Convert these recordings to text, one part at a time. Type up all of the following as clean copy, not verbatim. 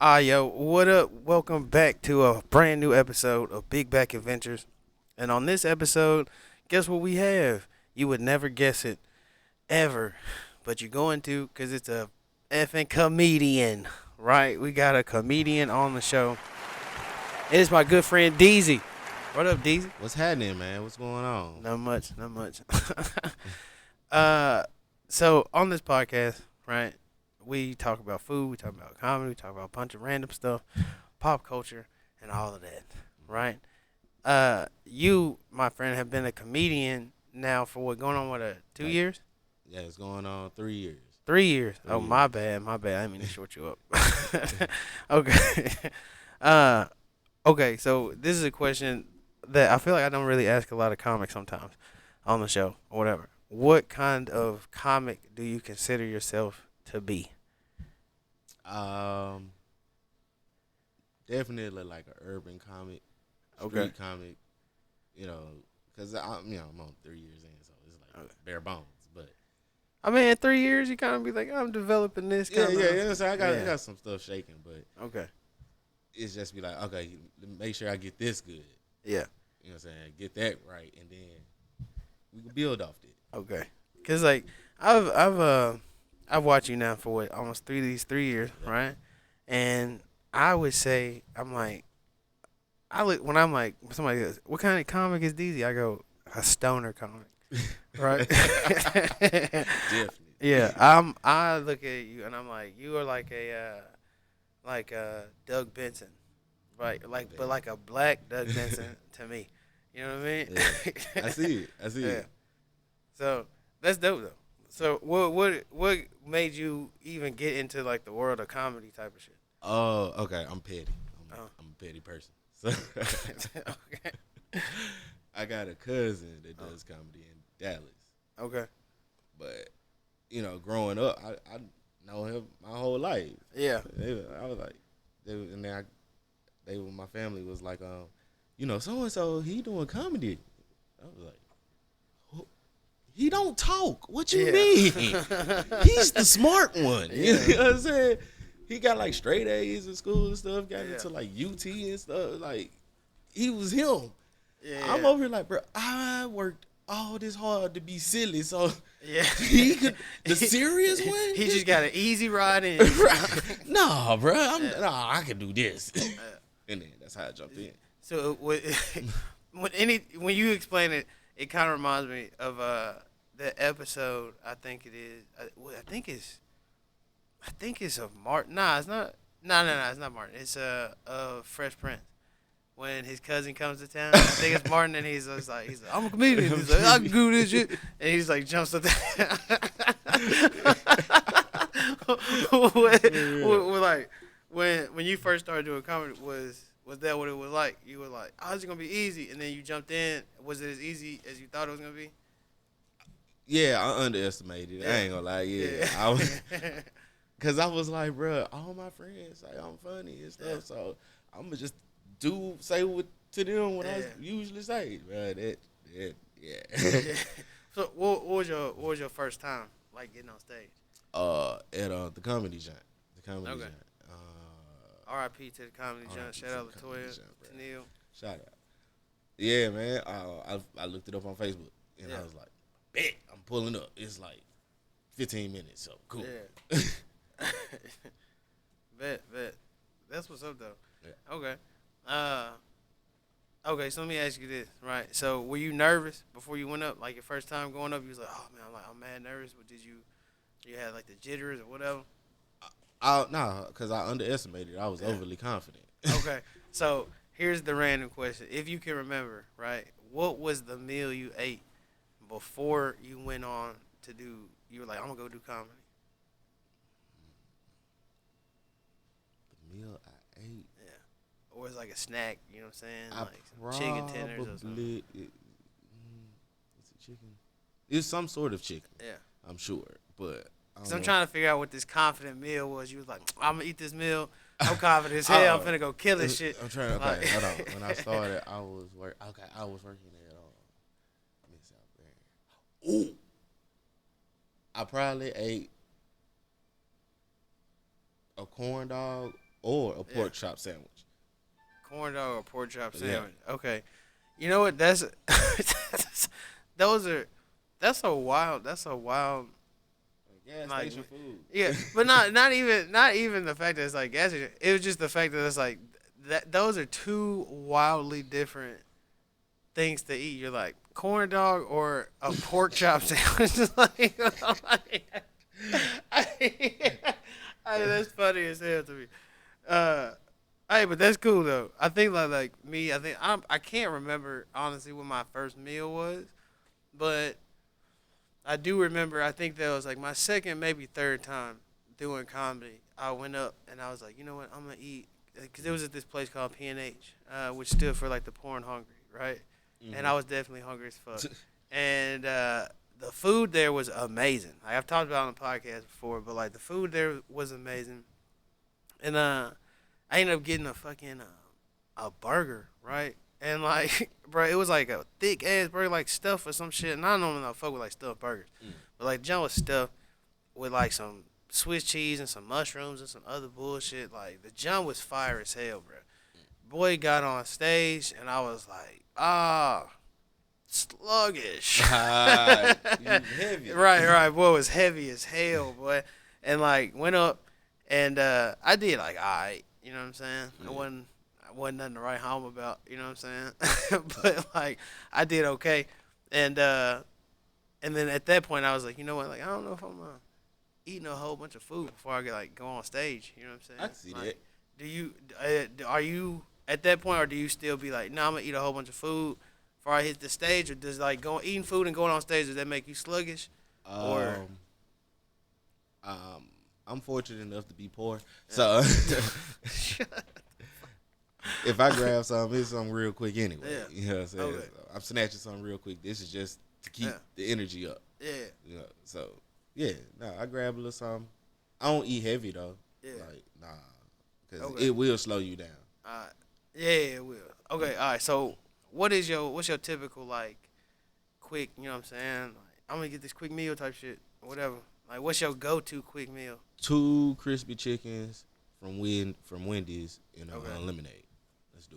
Yo, what up? Welcome back to a brand new episode of Big Back Adventures. And on this episode, guess what we have? You would never guess it, ever. But you're going to, because it's a effing comedian, right? We got a comedian on the show. It is my good friend Dezzy. What up, Dezzy? What's happening, man? What's going on? Not much, not much. uh, so on this podcast, right, we talk about food, we talk about comedy, we talk about a bunch of random stuff, pop culture, and all of that, right? You, my friend, have been a comedian now for what, going on, what, 2 years? Yeah, it's going on 3 years. 3 years. Three Oh, years. my bad, my bad. I didn't mean to short you up. Okay. Uh, okay, so this is a question that I feel like I don't really ask a lot of comics sometimes on the show or whatever. What kind of comic do you consider yourself to be? Um, Definitely like an urban comic, Okay. street comic. You know, because I'm on 3 years in, so it's like Okay. bare bones. But I mean, in 3 years, you kind of be like, I'm developing this yeah, kind yeah, of. yeah. So I Yeah. got some stuff shaking, but Okay. it's just be like, okay, make sure I get this good. Yeah. You know what I'm saying? Get that right, and then we can build off it. Okay. Cause like I've watched you now for what, almost these 3 years, Yeah. right? And I would say I'm like, I look when I'm like, somebody goes, what kind of comic is DZ? I go, a stoner comic, right? Definitely. Yeah, I look at you and I'm like, you are like a Doug Benson, right? Like, but like a black Doug Benson to me. You know what I mean? Yeah. I see it. I see Yeah. it. So that's dope though. So what made you even get into like the world of comedy type of shit? Oh, okay. I'm petty. Oh. I'm a petty person. So Okay. I got a cousin that does comedy in Dallas. Okay. But growing up, I know him my whole life. Yeah. I was like, and then my family was like, so and so he doing comedy. I was like, he don't talk. What you Yeah. mean? He's the smart one. You Yeah. know what I'm saying? He got like straight A's in school and stuff. Got Yeah. into like UT and stuff. Like he was him. Yeah. I'm over here like, bro. I worked all this hard to be silly, so Yeah. he could the serious one. He just got an easy ride in. Right. Nah, bro. Yeah. I can do this. And then that's how I jumped in. So when you explain it, it kind of reminds me of the episode. I think it is. I think it's of Martin. Nah, it's not. No, it's not Martin. It's Fresh Prince. When his cousin comes to town, I think it's Martin, and he's like, I'm a comedian. He's like, I can do this shit, and he's like jumps up. Like when you first started doing comedy, was that what it was like? You were like, oh, it's gonna be easy, and then you jumped in. Was it as easy as you thought it was gonna be? Yeah, I underestimated it. I ain't gonna lie. Yeah, I was, cause I was like, bro, all my friends say I'm funny and stuff, Yeah. so I'm gonna just say what to them what I Yeah. usually say, bro. That yeah. Yeah. So what was your first time like getting on stage? At the comedy joint, the comedy Okay. joint. R.I.P. to the comedy R.I.P. junk. to Shout the out comedy Latoya, junk, bro. Tennille. Shout out. Yeah, man. I looked it up on Facebook and Yeah. I was like, bet I'm pulling up. It's like 15 minutes, so cool. Yeah. Bet. That's what's up though. Yeah. Okay. Okay, so let me ask you this, right? So were you nervous before you went up? Like your first time going up, you was like, oh man, I'm mad nervous. But you had like the jitters or whatever? Nah, because I underestimated. I was overly confident. Okay. So here's the random question. If you can remember, right, what was the meal you ate before you went on to do, you were like, I'm going to go do comedy? The meal I ate. Yeah. Or it's like a snack, you know what I'm saying? I Like some chicken tenders or something. It's a chicken. It's some sort of chicken. Yeah. I'm sure, but I Because don't I'm know. trying to figure out what this confident meal was. You was like, I'm going to eat this meal. I'm confident as hell. I'm Oh. finna go kill this shit. I'm trying. Okay, Like- hold on. When I started, I was working at Miss Out there. Ooh, I probably ate a corn dog or a Yeah. pork chop sandwich. Corn dog or pork chop Yeah. sandwich. Okay. You know what? That's those are that's a wild. That's a wild. Gas Like, station food. yeah, but not even the fact that it's like gas station. It was just the fact that it's like that. Those are two wildly different things to eat. You're like corn dog or a pork chop sandwich. That's funny as hell to me. Uh, hey, but that's cool though. I think like me, I can't remember honestly what my first meal was, but I do remember. I think that was like my second, maybe third time doing comedy. I went up and I was like, you know what, I'm gonna eat because it was at this place called PNH, which stood for like the porn hungry, right? And Hmm. I was definitely hungry as fuck. And the food there was amazing. Like I've talked about it on the podcast before, but like the food there was amazing. And I ended up getting a fucking a burger, right? And like, bro, it was like a thick ass burger, like stuffed with some shit. And I don't know fuck with like stuffed burgers, Mm. but like John was stuffed with like some Swiss cheese and some mushrooms and some other bullshit. Like the John was fire as hell, bro. Boy got on stage and I was like, sluggish. Ah, you heavy. Right. Boy was heavy as hell, boy. And like went up and I did like alright, you know what I'm saying? Yeah. I wasn't nothing to write home about, you know what I'm saying? But like I did okay. And then at that point I was like, you know what, like I don't know if I'm eating a whole bunch of food before I get like go on stage, you know what I'm saying? I can see Like, that. do you are you at that point or do you still be like, no, I'm gonna eat a whole bunch of food before I hit the stage, or does like going eating food and going on stage, does that make you sluggish? Or Um, I'm fortunate enough to be poor, yeah. so if I grab something, it's something real quick anyway. Yeah. You know what I'm saying? Okay. So I'm snatching something real quick. This is just to keep Yeah. the energy up. Yeah. You know, so yeah, no, I grab a little something. I don't eat heavy though. Yeah. Like nah, because Okay. it will slow you down. Alright. Yeah, it will. Okay, alright. So what's your typical like quick, you know what I'm saying? Like, I'm gonna get this quick meal type shit. Or whatever. Like what's your go to quick meal? Two crispy chickens from Wendy's and Okay. lemonade. Let's do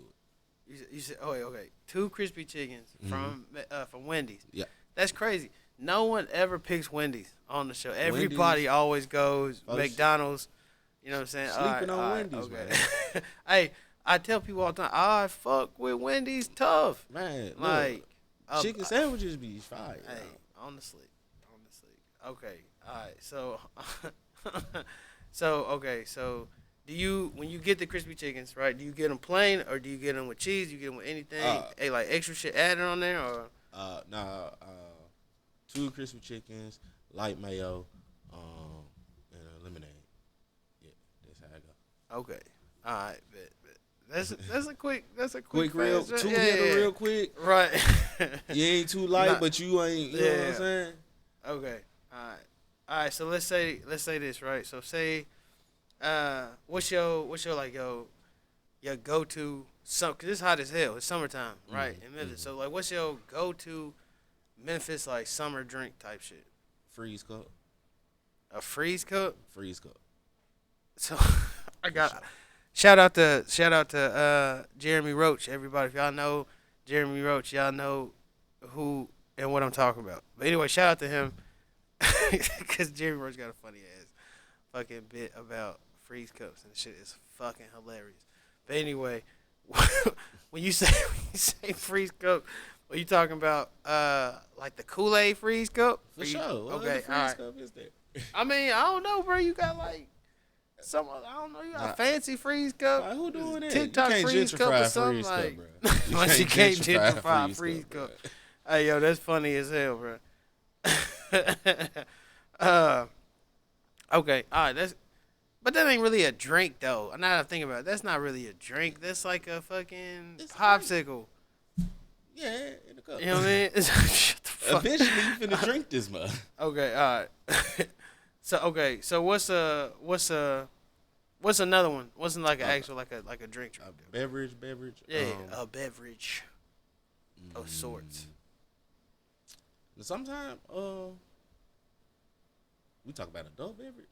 it. You said oh wait, okay. Two crispy chickens Mhm. from Wendy's. Yeah. That's crazy. No one ever picks Wendy's on the show. Everybody Wendy's always goes folks McDonald's. You know what I'm saying? sleeping on all right, Wendy's, okay. Hey, I tell people all the time, I fuck with Wendy's tough. man. Look, Like, chicken sandwiches be fire. hey, on the sleep. Okay, all right. So, so do you when you get the crispy chickens, right? Do you get them plain or do you get them with cheese? Do you get them with anything? Hey, like extra shit added on there or? Nah, two crispy chickens, light mayo, and a lemonade. Yeah, that's how I go. Okay, all right, bet. That's a quick Quick, real, fast- two yeah, hitter, yeah. real quick. Right. You ain't too light, Nah, but you ain't. You know what I'm yeah. saying? Okay. All right. So let's say this, right? So say what's your like your go to cause it's hot as hell. It's summertime, right? Mhm, In Memphis. mhm. So like what's your go to Memphis like summer drink type shit? Freeze cup, A freeze cup? freeze cup. So I For got sure. shout out to Jeremy Roach, everybody. If y'all know Jeremy Roach, y'all know who and what I'm talking about. But anyway, shout out to him because Jeremy Roach got a funny ass fucking bit about freeze cups and shit is fucking hilarious. But anyway, when you say freeze cup, what you talking about? Like the Kool-Aid freeze cup? For sure. What Okay, other all freeze right. cup is there? I mean, I don't know, bro. You got like some, I don't know. You got Nah, a fancy freeze cup, who doing that? TikTok you can't freeze cup or gentrify something freeze like. cup, bro. Like you can't gentrify a freeze bro. cup. Hey, yo, that's funny as hell, bro. uh, okay, all right. But that ain't really a drink though. Now that I think about it, that's not really a drink. That's like a fucking It's a popsicle. Yeah, in the cup. You know what I mean? Shut the fuck. Eventually, you finna drink this, man. Okay, all right. So what's another one? What's like an actual like a drink? A beverage. Yeah, a beverage of sorts. Sometimes, we talk about adult beverage.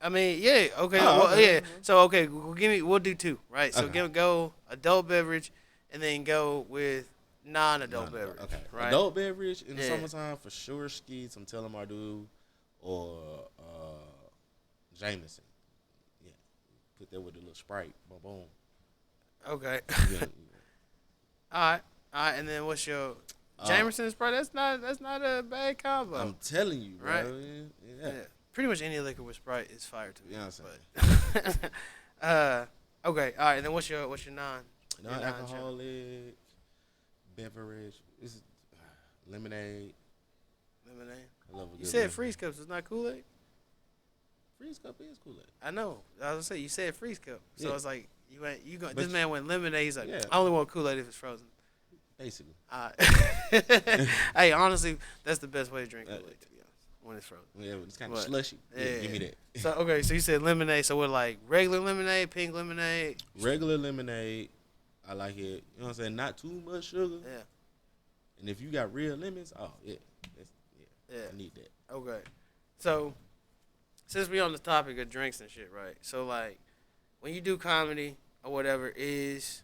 I mean, yeah, okay, Oh, well, okay. yeah. So, okay, we'll do two, right? So, Okay. go adult beverage, and then go with No, non-adult no, beverage, okay. right? Adult beverage in the Yeah. summertime for sure. Ski some Telemardu or Jameson. Yeah, put that with a little Sprite. Boom, boom. Okay. You gonna, All right, and then what's your uh, Jamerson's, bro? That's not a bad combo, I'm telling you, right? bro. Yeah. Yeah. Pretty much any liquor with Sprite is fire to You me, know what I'm but okay, all right. And then what's your saying? your non show? Non-alcoholic beverage. This is lemonade. Lemonade. I love a You good said lemonade. freeze cups. It's not Kool Aid. Freeze cup is Kool-Aid. I know. I was gonna say you said freeze cup, so Yeah, it's like you ain't you go. but This man went lemonade. He's like, yeah, I only want Kool Aid if it's frozen. basically. Hey, honestly, that's the best way to drink Uh, Kool Aid, to be honest, when it's frozen. Yeah, it's kind of But slushy. Yeah, give me yeah. that. So okay, so you said lemonade. So what, like regular lemonade, pink lemonade? Regular lemonade, I like it. You know what I'm saying? Not too much sugar. Yeah, And if you got real lemons, oh yeah, that's, yeah, yeah. I need that. Okay. So since we on the topic of drinks and shit, right? So like when you do comedy or whatever, is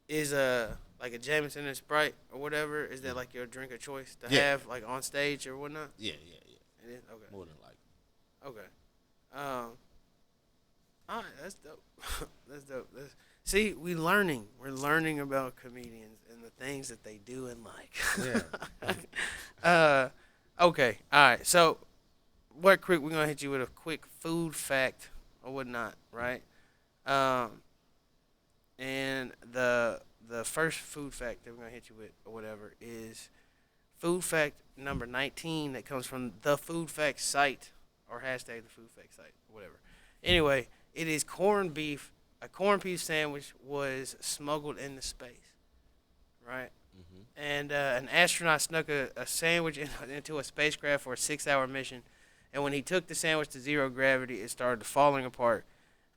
like a Jameson and Sprite or whatever, is that like your drink of choice to Yeah, have like on stage or whatnot? yeah, yeah, yeah. It is? Okay. More than like. Okay. All right, that's dope. That's dope. See, we're learning about comedians and the things that they do and Yeah. like. Okay. All right. So, what quick? We're gonna hit you with a quick food fact or whatnot, right? Um, and the first food fact that we're gonna hit you with or whatever is food fact number 19 that comes from the food fact site or hashtag the food fact site, whatever. Anyway, it is corned beef. A corned beef sandwich was smuggled into space, right? Hmm. And an astronaut snuck a sandwich into a spacecraft for a 6 hour mission. And when he took the sandwich to zero gravity, it started falling apart,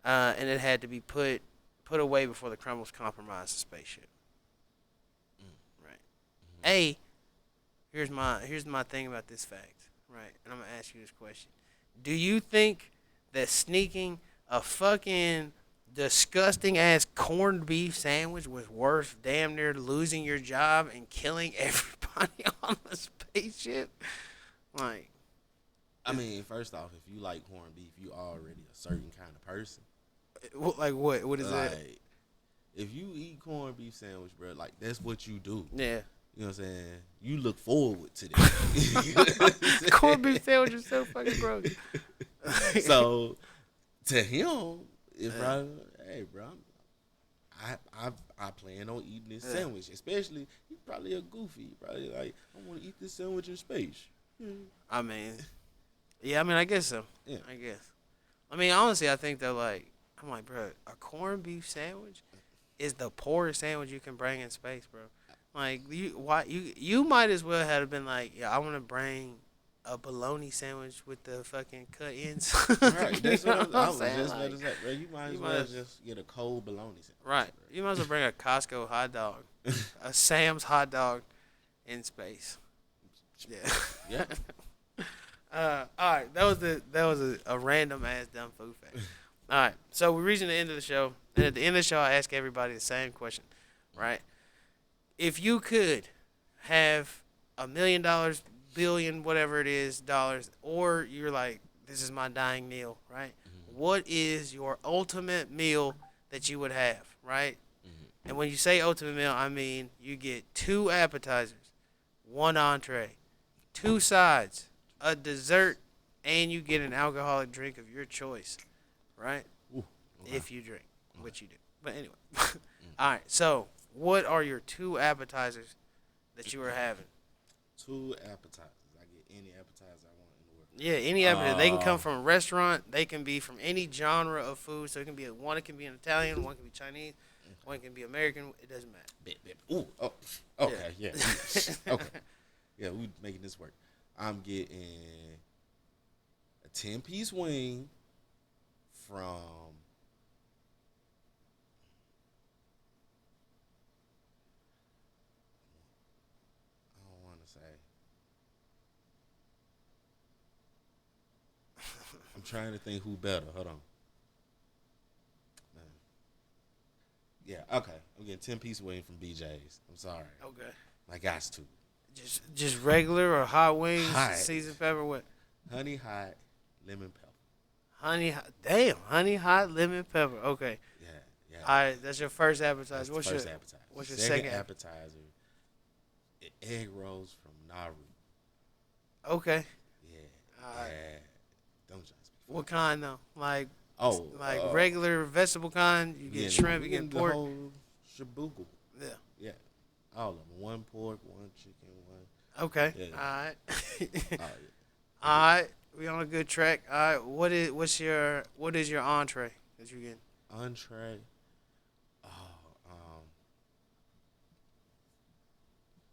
and it had to be put away before the crumbles compromised the spaceship. Right. Hmm. A, here's my thing about this fact, right? And I'm gonna ask you this question: do you think that sneaking a fucking disgusting ass corned beef sandwich was worth damn near losing your job and killing everybody on the spaceship? Like, I mean, first off, if you like corned beef, you already a certain kind of person. like what? What is that? Like, if you eat corned beef sandwich, bro, like that's what you do. Yeah, You know what I'm saying? You look forward to that. You know what I'm corned beef saying? sandwich is so fucking gross. So to him, if Yeah. hey, bro, I plan on eating this Yeah. sandwich. Especially, he probably a goofy. He probably like, I want to eat this sandwich in space. I mean, yeah, I mean, I guess so. Yeah. I guess. I mean, honestly, I think that like, I'm like, bro, a corned beef sandwich is the poorest sandwich you can bring in space, bro. Like, you might as well have been like, yeah, I want to bring a bologna sandwich with the fucking cut ends. Right. You That's know what I was saying? just about Like, to say, bro. You might you as might well as- just get a cold bologna sandwich. right. You might as well bring a Costco hot dog, a Sam's hot dog in space. Yeah. Yeah. All right, that was a random ass dumb food fact. All right, so we're reaching the end of the show, and at the end of the show, I ask everybody the same question, right? If you could have $1 million, billion, whatever it is, dollars, or you're like, this is my dying meal, right? Mhm. What is your ultimate meal that you would have, right? Mhm. And when you say ultimate meal, I mean you get 2 appetizers, 1 entree, 2 sides, a dessert, and you get an alcoholic drink of your choice, right? Ooh, okay. If you drink, Okay. which you do. But anyway, all right. So, what are your 2 appetizers that you are having? 2 appetizers. I get any appetizer I want in the world. Yeah, any appetizer. They can come Uh, from a restaurant. They can be from any genre of food. So it can be one. It can be an Italian. One can be Chinese. One can be American. It doesn't matter. Bet. Ooh, oh, okay, yeah. Okay. Yeah, we making this work. I'm getting a 10-piece wing from I don't want to say. I'm trying to think who better. Hold on. Man. Yeah, okay. I'm getting 10-piece wing from BJ's. I'm sorry. Okay. I got to. Just regular or hot wings, Hot. seasoned pepper, what? Honey hot lemon pepper. Damn, honey hot lemon pepper. Okay. Yeah, yeah. All right, that's your first appetizer. That's What's the first your appetizer. What's your second second appetizer? Egg rolls from Naru. Okay. Yeah, All right. yeah. Don't just be What kind though? Like Oh, regular vegetable kind. You get shrimp. You get pork. The whole shabugle. Yeah. Yeah, all of them. One pork, one chicken, one. Okay. Yeah. All right. Oh, yeah. All right. We on a good track. All right. What is your entree that you get? Entree. Oh,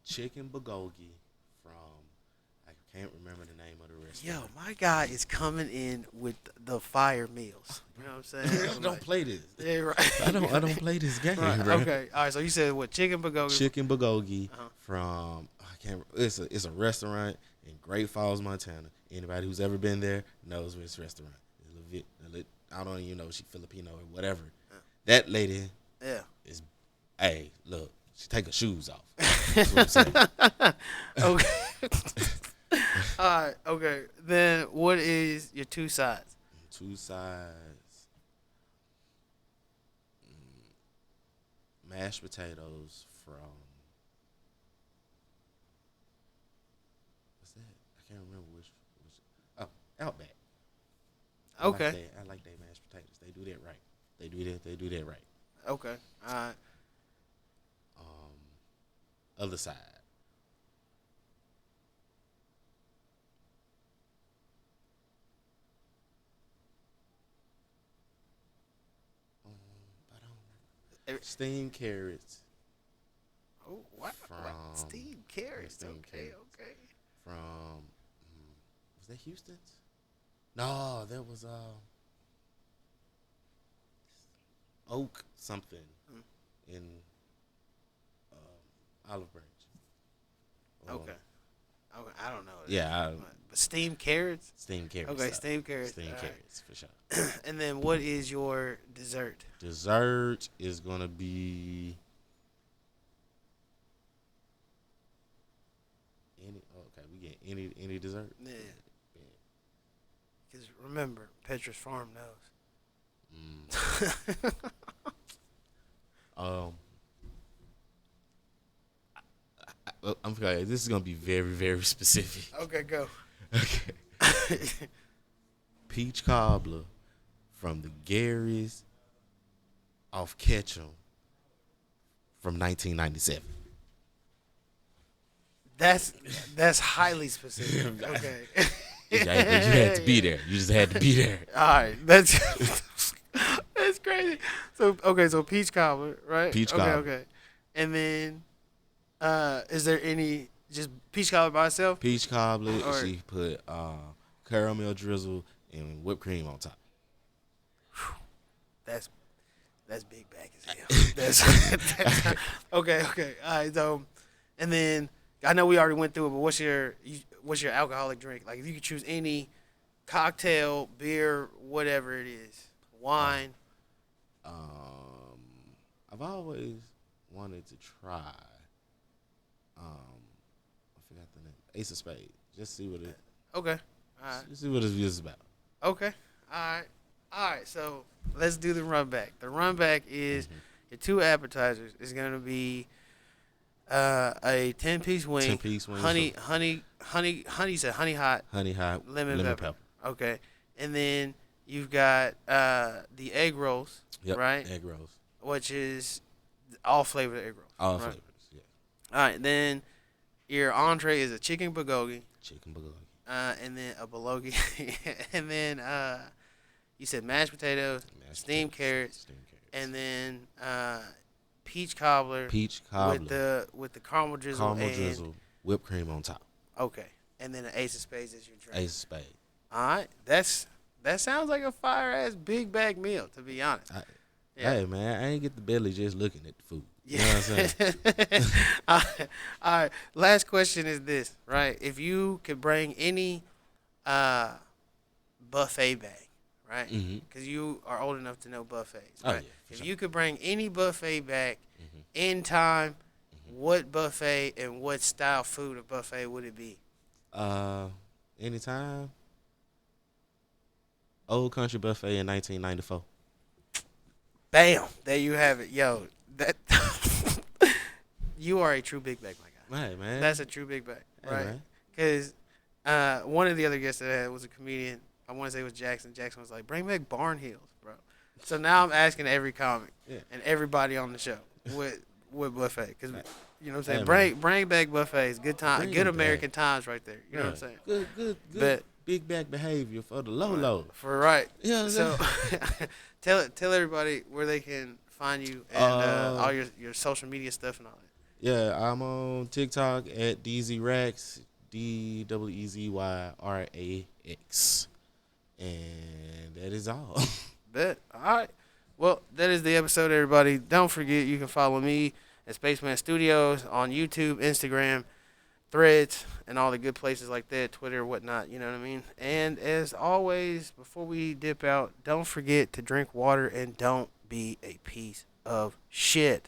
chicken bulgogi from. I can't remember the name of the restaurant. Yo, my guy is coming in with the fire meals. You know what I'm saying? I don't play this. Yeah, right. I don't play this game, Right, bro. okay. All right. So you said what? Chicken bulgogi. Chicken bulgogi Uh-huh. from I can't. It's a restaurant in Great Falls, Montana. Anybody who's ever been there knows this restaurant. I don't even know if she's Filipino or whatever. That lady Yeah. is. Hey, look, she take her shoes off. That's what I'm saying. Okay. All right. Okay. Then what is your two sides? Two sides. Mashed potatoes from. What's that? I can't remember which. Oh, Outback. Okay. I like their mashed potatoes. They do that right. They do that right. Okay. All right. Other side. I don't remember. Steamed carrots Oh, wow. from Steamed carrots. steamed Okay. carrots. Okay. from was that Houston's? No, that was Oak something in Olive Branch. Okay. Okay. I don't know. Yeah, But steamed carrots. steamed carrots. Okay. Steamed carrots. Steamed All right. carrots for sure. And then what is your dessert? Dessert is gonna be any. Okay, we get any dessert. Yeah. Because remember, Petra's Farm knows. Um, I'm sorry. This is gonna be very, very specific. Okay, go. Okay. Peach cobbler from the Gary's off Ketchum from 1997. That's highly specific. Okay. You had to be there. You just had to be there. All right, that's that's crazy. So okay, so peach cobbler, right? Peach okay, cobbler. Okay, and then is there any just peach cobbler by itself? Peach cobbler. Or- She put caramel drizzle and whipped cream on top. That's big bag as hell. That's okay. All right, so and then I know we already went through it, but what's your alcoholic drink? Like if you could choose any cocktail, beer, whatever it is, wine. I've always wanted to try. I forgot the name. Ace of Spades. Just see what it. Okay. All right. Just see what it's about. Okay. All right. So let's do the run back. The run back is your two appetizers is gonna be a 10-piece wing. 10-piece wing. Honey. You said honey hot. Honey hot. Lemon pepper. Okay. And then you've got the egg rolls. Yep. Right. Egg rolls. Which is all flavored egg rolls. All right? flavors. Yeah. All right. Then your entree is a chicken bulgogi. Chicken bulgogi. And then a bulgogi, and then you said mashed potatoes, steamed carrots, and then peach cobbler. Peach cobbler with the caramel drizzle. whipped cream on top. Okay, and then an ace of spades as your drink. Ace of spades. All right, that sounds like a fire ass big bag meal, to be honest. Yeah. Hey man, I ain't get the belly just looking at the food. Yeah. You know what I'm saying? All right. Last question is this, right? If you could bring any buffet bag, right? Mm-hmm. Because you are old enough to know buffets, Oh right? yeah, for If sure. you could bring any buffet back Mm-hmm. in time, Mm-hmm. what buffet and what style food or buffet would it be? Uh, anytime. Old Country Buffet in 1994. Bam! There you have it, yo. That you are a true big bag, my guy. Hey man. That's a true big bag, Hey right? man. Because one of the other guests that I had was a comedian. I want to say it was Jackson. Jackson was like, "Bring back Barn Hills, bro." So now I'm asking every comic Yeah. and everybody on the show what buffet, because you know what I'm saying. Hey man. Bring back buffets. Good time. Bring Good them back. American times right there. You know what I'm Right. saying. Good But big back behavior for the low right, low. for right. You know what I'm So saying? tell everybody where they can find you and Uh all your social media stuff and all that. yeah, I'm on TikTok at Dezzy Rax, DEZYRAX. And that is all. Bet. All right. Well, that is the episode, everybody. Don't forget, you can follow me at Spaceman Studios on YouTube, Instagram, Threads, and all the good places like that, Twitter, whatnot. You know what I mean? And as always, before we dip out, don't forget to drink water and don't be a piece of shit.